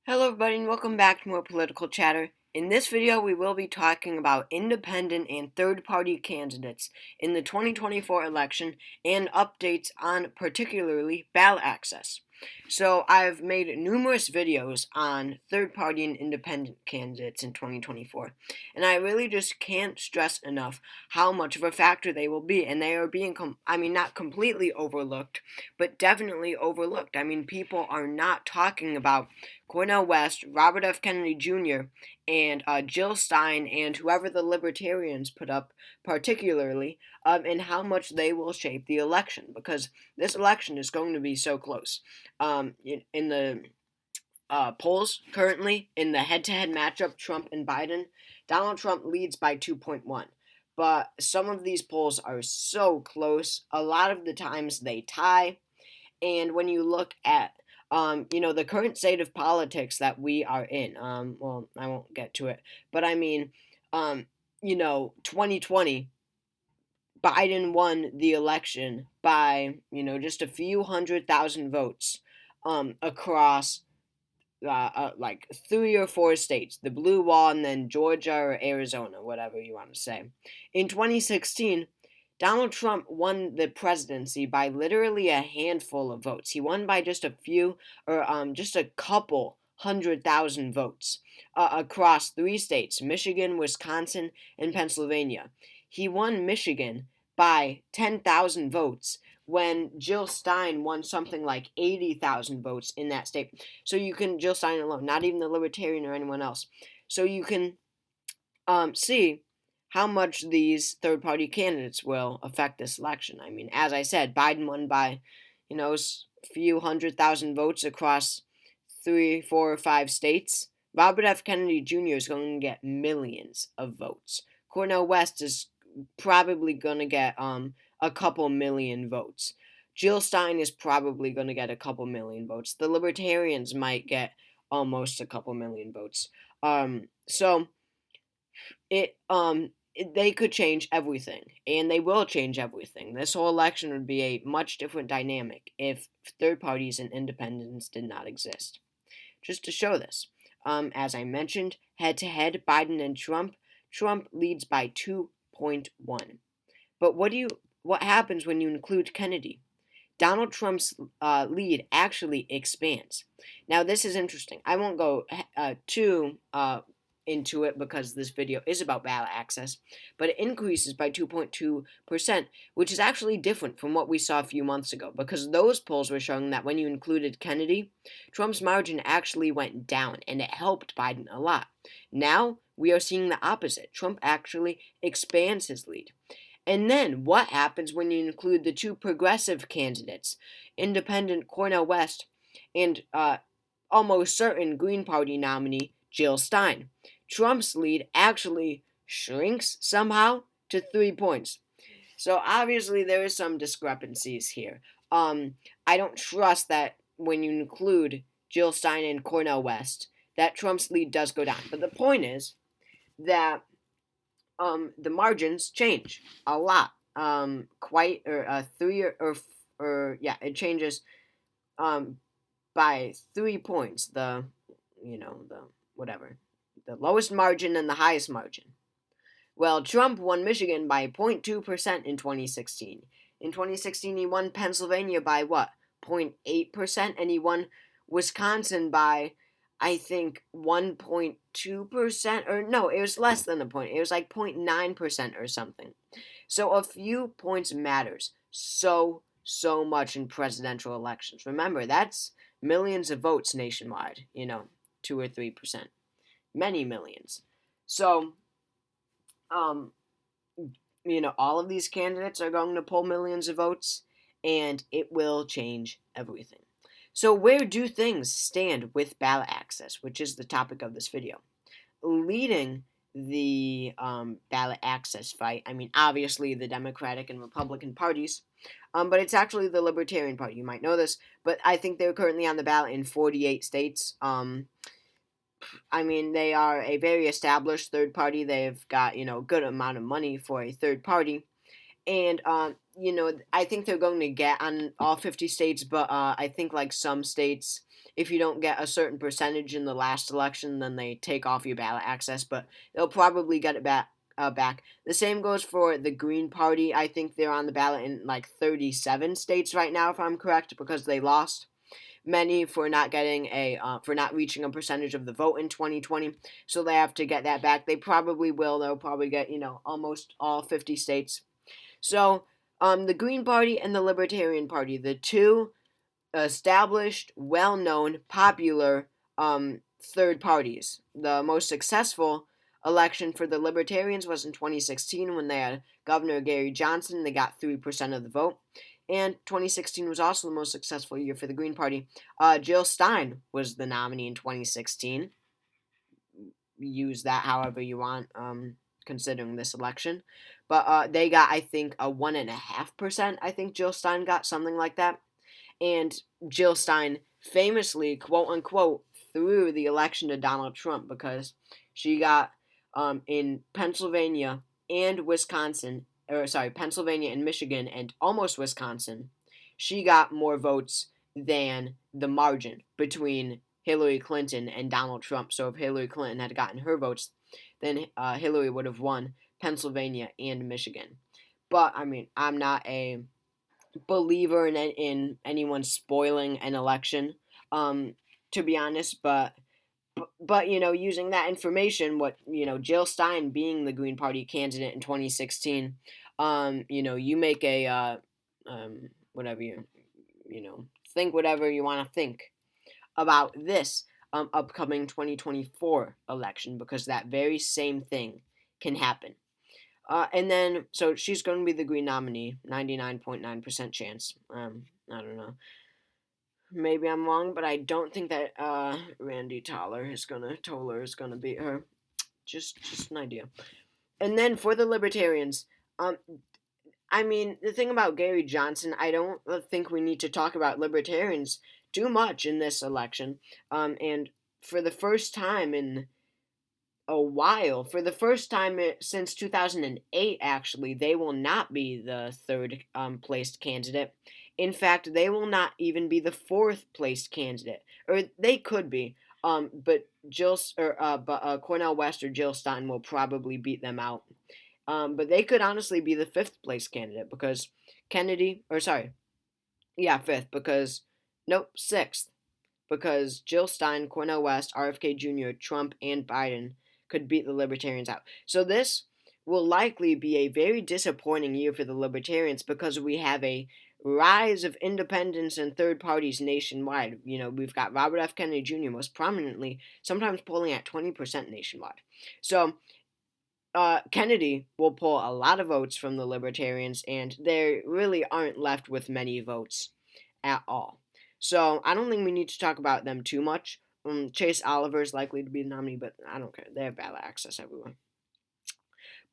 Hello everybody and welcome back to more political chatter. In this video we will be talking about independent and third-party candidates in the 2024 election and updates on particularly ballot access. So I've made numerous videos on third-party and independent candidates in 2024, and I really just can't stress enough how much of a factor they will be, and they are being not completely overlooked, but definitely overlooked. People are not talking about Cornel West, Robert F. Kennedy Jr., and Jill Stein, and whoever the Libertarians put up, particularly, and how much they will shape the election, because this election is going to be so close. In the polls currently, in the head-to-head matchup, Trump and Biden, Donald Trump leads by 2.1. But some of these polls are so close, a lot of the times they tie, and when you look at the current state of politics that we are in, well, I won't get to it, but 2020, Biden won the election by, just a few 100,000 votes, across like 3 or 4 states, the blue wall, and then Georgia or Arizona, whatever you want to say. In 2016, Donald Trump won the presidency by literally a handful of votes. He won by just a few, or just a couple 100,000 votes across 3 states: Michigan, Wisconsin, and Pennsylvania. He won Michigan by 10,000 votes when Jill Stein won something like 80,000 votes in that state. So you can, Jill Stein alone, not even the Libertarian or anyone else. So you can see how much these third-party candidates will affect this election. As I said, Biden won by, a few 100,000 votes across 3, 4, or 5 states. Robert F. Kennedy Jr. is going to get millions of votes. Cornel West is probably going to get a couple million votes. Jill Stein is probably going to get a couple million votes. The Libertarians might get almost a couple million votes. So they could change everything, and they will change everything. This whole election would be a much different dynamic if third parties and independents did not exist. Just to show this, as I mentioned, head-to-head, Biden and Trump leads by 2.1. But what happens when you include Kennedy? Donald Trump's lead actually expands. Now, this is interesting. I won't go too into it because this video is about ballot access, but it increases by 2.2%, which is actually different from what we saw a few months ago, because those polls were showing that when you included Kennedy, Trump's margin actually went down, and it helped Biden a lot. Now, we are seeing the opposite. Trump actually expands his lead. And then, what happens when you include the two progressive candidates, independent Cornel West and almost certain Green Party nominee Jill Stein? Trump's lead actually shrinks somehow to 3 points. So obviously there is some discrepancies here. I don't trust that when you include Jill Stein and Cornel West, that Trump's lead does go down. But the point is that the margins change a lot. It changes by 3 points. The lowest margin and the highest margin. Well, Trump won Michigan by 0.2% in 2016. In 2016, he won Pennsylvania by what? 0.8%, and he won Wisconsin by, I think, 1.2%, or no, it was less than a point. It was like 0.9% or something. So a few points matters so much in presidential elections. Remember, that's millions of votes nationwide, 2 or 3%. Many millions. So, all of these candidates are going to pull millions of votes, and it will change everything. So where do things stand with ballot access, which is the topic of this video? Leading the ballot access fight, obviously the Democratic and Republican parties, but it's actually the Libertarian Party. You might know this, but I think they're currently on the ballot in 48 states. They are a very established third party. They've got, a good amount of money for a third party. And, I think they're going to get on all 50 states, but I think like some states, if you don't get a certain percentage in the last election, then they take off your ballot access. But they'll probably get it back. The same goes for the Green Party. I think they're on the ballot in like 37 states right now, if I'm correct, because they lost many for not getting for not reaching a percentage of the vote in 2020. So they have to get that back. They probably will. They'll probably get almost all 50 states. So the Green Party and the Libertarian Party, the two established, well-known, popular third parties. The most successful election for the Libertarians was in 2016 when they had Governor Gary Johnson. They got 3% of the vote. And 2016 was also the most successful year for the Green Party. Jill Stein was the nominee in 2016. Use that however you want, considering this election. But they got, I think, a 1.5%. I think Jill Stein got something like that. And Jill Stein famously, quote unquote, threw the election to Donald Trump because she got in Pennsylvania and Pennsylvania and Michigan and almost Wisconsin, she got more votes than the margin between Hillary Clinton and Donald Trump. So if Hillary Clinton had gotten her votes, then Hillary would have won Pennsylvania and Michigan. But I mean, I'm not a believer in anyone spoiling an election, to be honest. But using that information, what Jill Stein being the Green Party candidate in 2016, you make a whatever think whatever you want to think about this upcoming 2024 election, because that very same thing can happen. And then, so she's going to be the Green nominee, 99.9% chance. I don't know. Maybe I'm wrong, but I don't think that Randy Toller is gonna beat her. Just an idea. And then for the Libertarians, I mean, the thing about Gary Johnson, I don't think we need to talk about Libertarians too much in this election. And for the first time in a while, for the first time since 2008, actually, they will not be the third placed candidate. In fact, they will not even be the fourth placed candidate, or they could be. But Cornel West or Jill Stein will probably beat them out. But they could honestly be the fifth place candidate because fifth sixth, because Jill Stein, Cornel West, RFK Jr., Trump, and Biden could beat the Libertarians out. So this will likely be a very disappointing year for the Libertarians because we have a rise of independents and third parties nationwide. We've got Robert F. Kennedy Jr. most prominently, sometimes polling at 20% nationwide. So Kennedy will pull a lot of votes from the Libertarians, and they really aren't left with many votes at all. So I don't think we need to talk about them too much. Chase Oliver is likely to be the nominee, but I don't care. They have ballot access everywhere.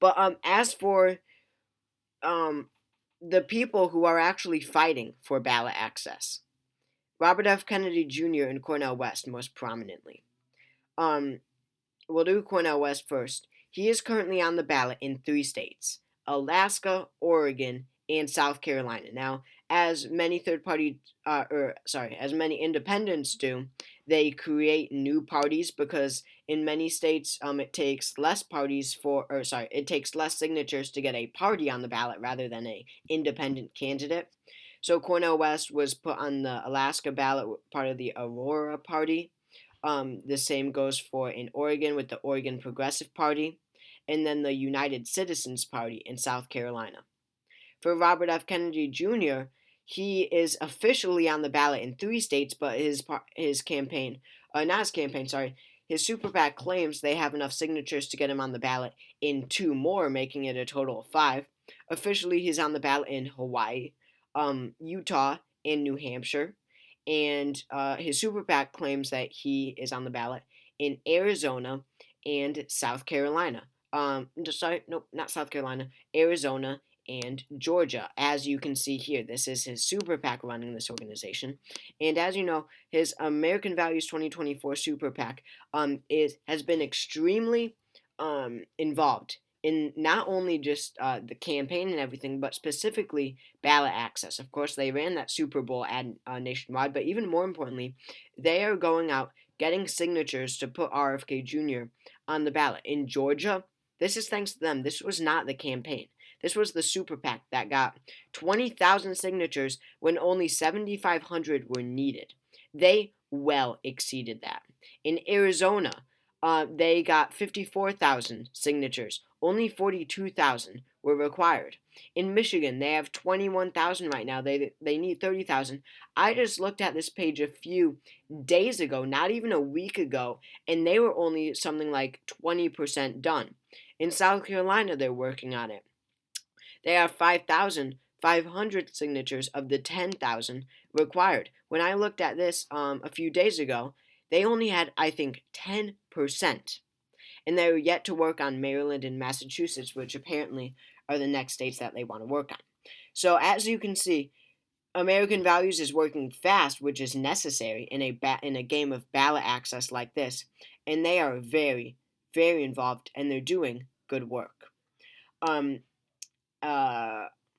But as for the people who are actually fighting for ballot access, Robert F. Kennedy Jr. and Cornel West most prominently. We'll do Cornel West first. He is currently on the ballot in 3 states: Alaska, Oregon, and South Carolina. Now, as many as many independents do, they create new parties because in many states, it takes less signatures to get a party on the ballot rather than a independent candidate. So Cornel West was put on the Alaska ballot, part of the Aurora Party. The same goes for in Oregon with the Oregon Progressive Party, and then the United Citizens Party in South Carolina. For Robert F. Kennedy Jr., he is officially on the ballot in 3 states, but his super PAC claims they have enough signatures to get him on the ballot in 2 more, making it a total of 5. Officially, he's on the ballot in Hawaii, Utah, and New Hampshire. And his super PAC claims that he is on the ballot in Arizona and South Carolina. Not South Carolina, Arizona and Georgia. As you can see here, this is his super PAC running this organization. And as you know, his American Values 2024 super PAC has been extremely involved in not only just the campaign and everything, but specifically ballot access. Of course, they ran that Super Bowl ad nationwide, but even more importantly, they are going out getting signatures to put RFK Jr. on the ballot. In Georgia, this is thanks to them. This was not the campaign. This was the super PAC that got 20,000 signatures when only 7,500 were needed. They well exceeded that. In Arizona, they got 54,000 signatures. Only 42,000 were required. In Michigan, they have 21,000 right now. They need 30,000. I just looked at this page a few days ago, not even a week ago, and they were only something like 20% done. In South Carolina, they're working on it. They have 5,500 signatures of the 10,000 required. When I looked at this a few days ago, they only had, I think, 10%. And they're yet to work on Maryland and Massachusetts, which apparently are the next states that they want to work on. So as you can see, American Values is working fast, which is necessary in a game of ballot access like this, and they are very, very involved, and they're doing good work. Um,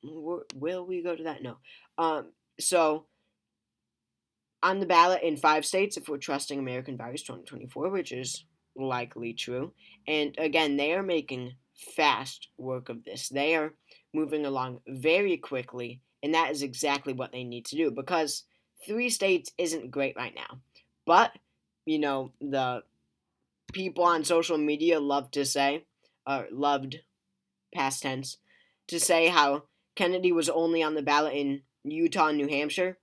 will we go to that? No. So on the ballot in 5 states, if we're trusting American Values 2024, which is likely true, and again, they are making fast work of this. They are moving along very quickly, and that is exactly what they need to do because 3 states isn't great right now. But, the people on social media love to say, or loved, past tense, to say how Kennedy was only on the ballot in Utah and New Hampshire.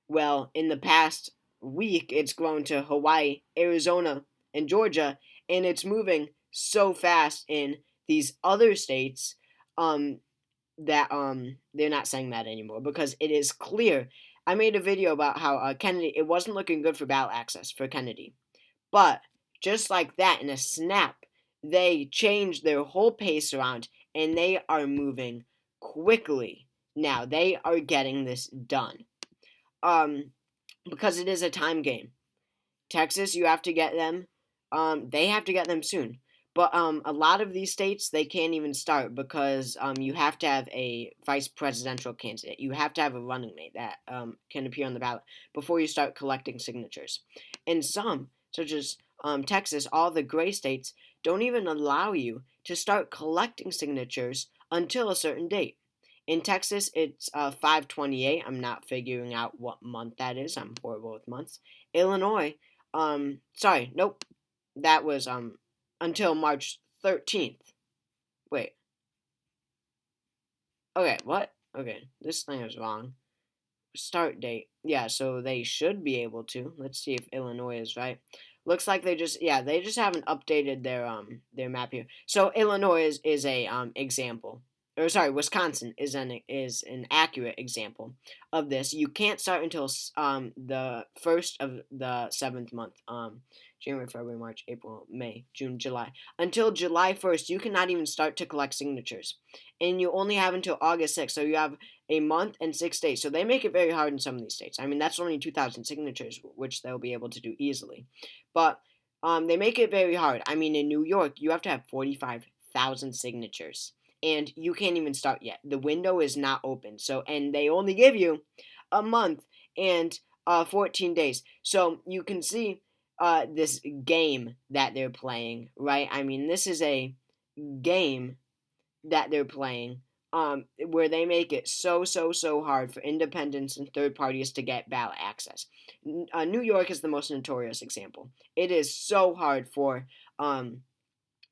Well, in the past week, it's grown to Hawaii, Arizona, and Georgia, and it's moving so fast in these other states that they're not saying that anymore because it is clear. I made a video about how Kennedy, it wasn't looking good for ballot access for Kennedy. But just like that, in a snap, they changed their whole pace around and they are moving quickly now. They are getting this done. Because it is a time game. Texas, you have to get them. They have to get them soon. But a lot of these states, they can't even start because you have to have a vice presidential candidate. You have to have a running mate that can appear on the ballot before you start collecting signatures. And some, such as Texas, all the gray states, don't even allow you to start collecting signatures until a certain date. In Texas, it's 5/28. I'm not figuring out what month that is. I'm horrible with months. Illinois, sorry, nope. That was until March 13th. Wait. Okay, what? Okay, this thing is wrong. Start date. Yeah, so they should be able to. Let's see if Illinois is right. Looks like they just haven't updated their map here. So Illinois is a example. Or sorry, Wisconsin is an accurate example of this. You can't start until the first of the 7th month. January, February, March, April, May, June, July. Until July 1st, you cannot even start to collect signatures. And you only have until August 6th. So you have a month and 6 days. So they make it very hard in some of these states. I mean, that's only 2,000 signatures, which they'll be able to do easily. But they make it very hard. I mean, in New York, you have to have 45,000 signatures. And you can't even start yet. The window is not open. So, and they only give you a month and 14 days. So you can see this game that they're playing, right? I mean, this is a game that they're playing where they make it so hard for independents and third parties to get ballot access. New York is the most notorious example. It is so hard for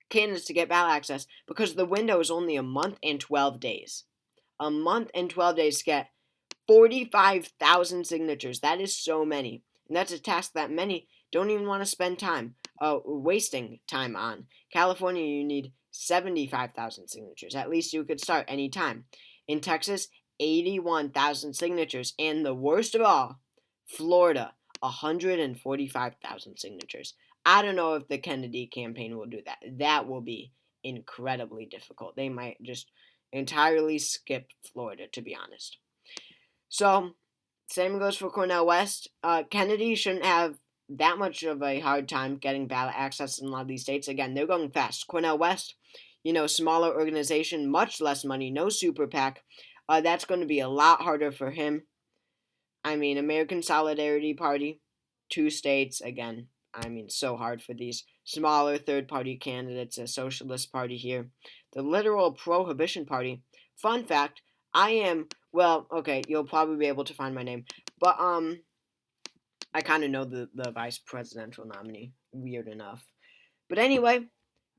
candidates to get ballot access because the window is only a month and 12 days. A month and 12 days to get 45,000 signatures. That is so many. And that's a task that many don't even want to spend time wasting time on. California, you need 75,000 signatures. At least you could start any time. In Texas, 81,000 signatures. And the worst of all, Florida, 145,000 signatures. I don't know if the Kennedy campaign will do that. That will be incredibly difficult. They might just entirely skip Florida, to be honest. So, same goes for Cornel West. Kennedy shouldn't have that much of a hard time getting ballot access in a lot of these states. Again, they're going fast. Cornel West, smaller organization, much less money, no super PAC. That's going to be a lot harder for him. I mean, American Solidarity Party, 2 states, again, I mean, so hard for these smaller third party candidates, a socialist party here. The literal prohibition party, fun fact, well, okay, you'll probably be able to find my name, but, I kind of know the vice presidential nominee, weird enough. But anyway,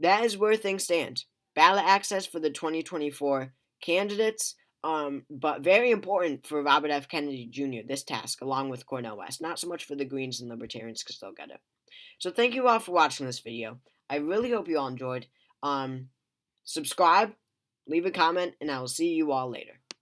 that is where things stand. Ballot access for the 2024 candidates, but very important for Robert F. Kennedy Jr., this task, along with Cornel West. Not so much for the Greens and Libertarians, because they'll get it. So thank you all for watching this video. I really hope you all enjoyed. Subscribe, leave a comment, and I will see you all later.